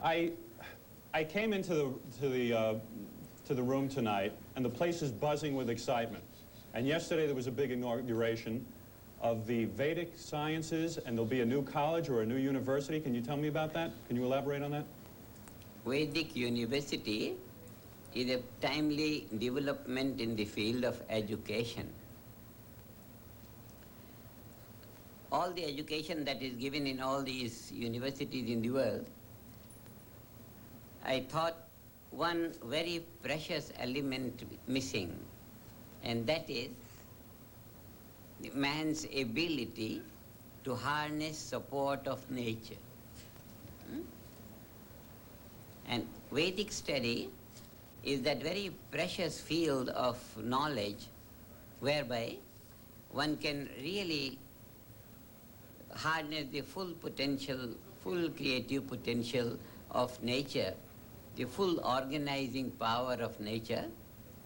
I came into the room tonight, and the place is buzzing with excitement. And yesterday there was a big inauguration of the Vedic sciences, and there'll be a new college or a new university. Can you tell me about that? Can you elaborate on that? Vedic University is a timely development in the field of education. All the education that is given in all these universities in the world, I thought one very precious element missing, and that is man's ability to harness support of nature. And Vedic study is that very precious field of knowledge whereby one can really harness the full potential, full creative potential of nature. The full organizing power of nature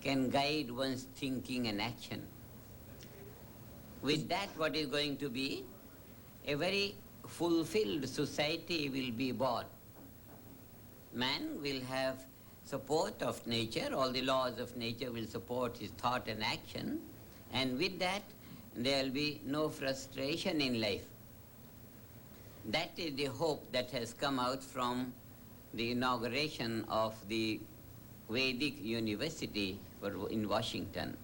can guide one's thinking and action. With that, what is going to be? A very fulfilled society will be born. Man will have support of nature, all the laws of nature will support his thought and action, and with that, there will be no frustration in life. That is the hope that has come out from the inauguration of the Vedic University in Washington.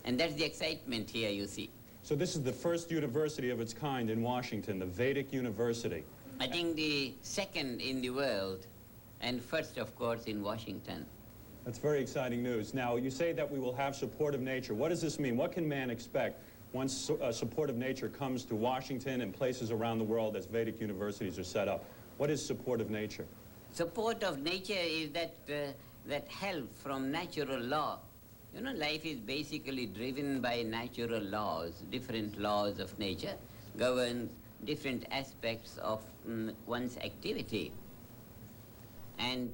And that's the excitement here, you see. So this is the first university of its kind in Washington, the Vedic University. I think the second in the world, and first, of course, in Washington. That's very exciting news. Now, you say that we will have support of nature. What does this mean? What can man expect once support of nature comes to Washington and places around the world as Vedic universities are set up? What is support of nature? Support of nature is that help from natural law. You know, life is basically driven by natural laws. Different laws of nature govern different aspects of one's activity. And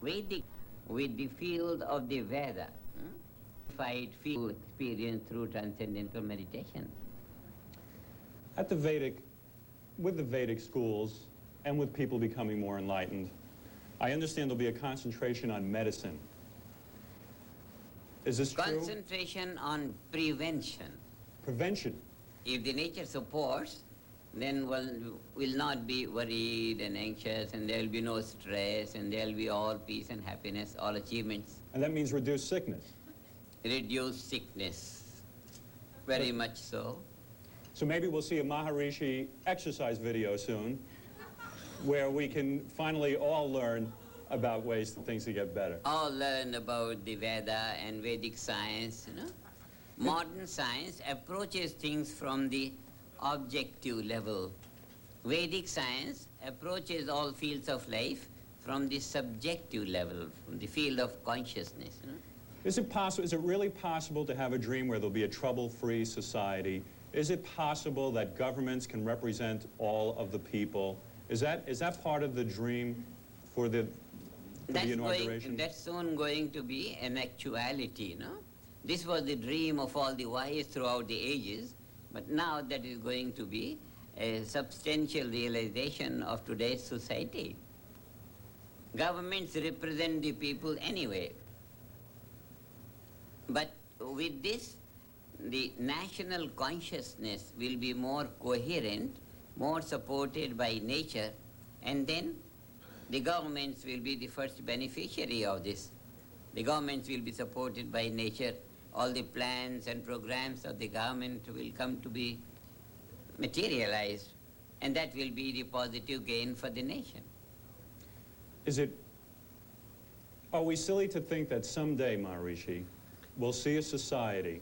Vedic, with the field of the Veda, field experience through transcendental meditation. At the Vedic, with the Vedic schools, and with people becoming more enlightened, I understand there'll be a concentration on medicine. Is this true? Concentration on prevention. Prevention. If the nature supports, then one will not be worried and anxious, and there will be no stress, and there will be all peace and happiness, all achievements. And that means reduce sickness. Reduce sickness. Very much so. So maybe we'll see a Maharishi exercise video soon, where we can finally all learn about ways that things can get better. All learn about the Veda and Vedic science, you know. Modern science approaches things from the objective level. Vedic science approaches all fields of life from the subjective level, from the field of consciousness, you know. Is it really possible to have a dream where there'll be a trouble-free society? Is it possible that governments can represent all of the people? Is that part of the dream for the inauguration? That's soon going to be an actuality, no? This was the dream of all the wise throughout the ages, but now that is going to be a substantial realization of today's society. Governments represent the people anyway. But with this, the national consciousness will be more coherent, more supported by nature, and then the governments will be the first beneficiary of this. The governments will be supported by nature. All the plans and programs of the government will come to be materialized, and that will be the positive gain for the nation. Are we silly to think that someday, Maharishi, we'll see a society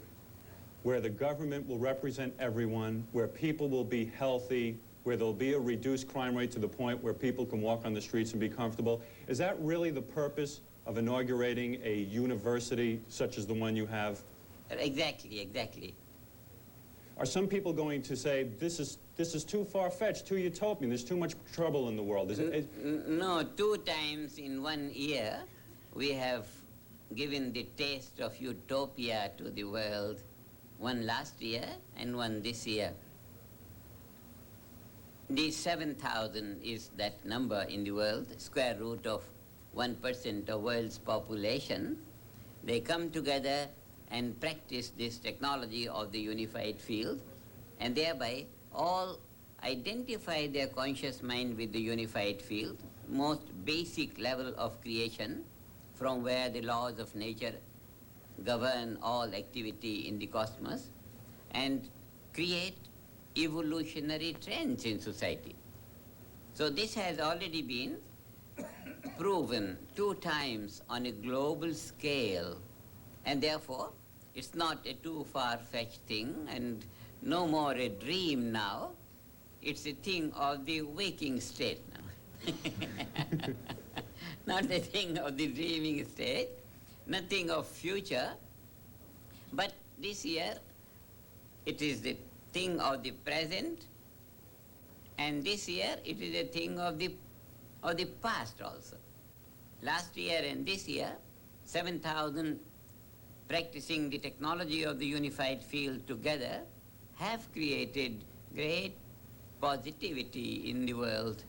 where the government will represent everyone, where people will be healthy, where there'll be a reduced crime rate to the point where people can walk on the streets and be comfortable? Is that really the purpose of inaugurating a university such as the one you have? Exactly, exactly. Are some people going to say, this is too far-fetched, too utopian, there's too much trouble in the world? No, 2 times in 1 year we have given the taste of utopia to the world, one last year and one this year. The 7,000 is that number in the world, square root of 1% of world's population. They come together and practice this technology of the unified field, and thereby all identify their conscious mind with the unified field, most basic level of creation, from where the laws of nature govern all activity in the cosmos, and create evolutionary trends in society. So this has already been proven 2 times on a global scale, and therefore it's not a too far-fetched thing and no more a dream now. It's a thing of the waking state now. Not a thing of the dreaming state, nothing of future, but this year it is the thing of the present, and this year it is a thing of the past also. Last year and this year, 7,000 practicing the technology of the unified field together have created great positivity in the world